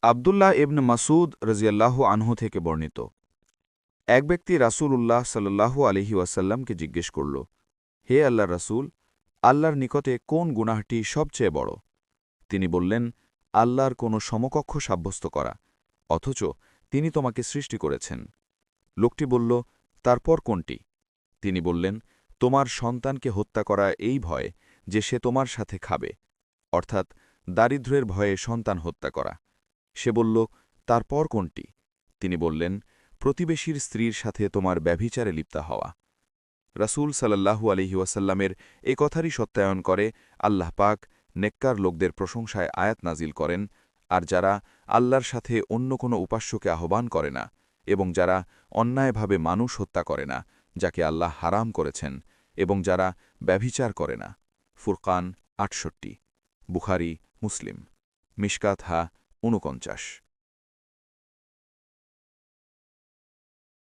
আবদুল্লাহ ইবন মাসুদ রাজিয়াল্লাহু আনহু থেকে বর্ণিত, এক ব্যক্তি রাসূলুল্লাহ সাল্লাল্লাহু আলাইহি ওয়াসাল্লামকে জিজ্ঞেস করল, হে আল্লাহর রাসূল, আল্লাহর নিকটে কোন গুনাহটি সবচেয়ে বড়? তিনি বললেন, আল্লাহর কোনো সমকক্ষ সাব্যস্ত করা, অথচ তিনি তোমাকে সৃষ্টি করেছেন। লোকটি বলল, তারপর কোনটি? তিনি বললেন, তোমার সন্তানকে হত্যা করা এই ভয় যে সে তোমার সাথে খাবে, অর্থাৎ দারিদ্র্যের ভয়ে সন্তান হত্যা করা। সে বলল, তারপর কোনটি? তিনি বললেন, প্রতিবেশীর স্ত্রীর সাথে তোমার ব্যভিচারে লিপ্ত হওয়া। রাসূল সাল্লাল্লাহু আলাইহি ওয়াসাল্লামের এ কথারই সত্যায়ন করে আল্লাহ পাক নেককার লোকদের প্রশংসায় আয়াত নাজিল করেন, আর যারা আল্লাহর সাথে অন্য কোনো উপাস্যকে আহ্বান করে না এবং যারা অন্যায়ভাবে মানুষ হত্যা করে না যাকে আল্লাহ হারাম করেছেন, এবং যারা ব্যভিচার করে না। ফুরকান ৬৮, বুখারী, মুসলিম। মিশকাত হা ৪৯।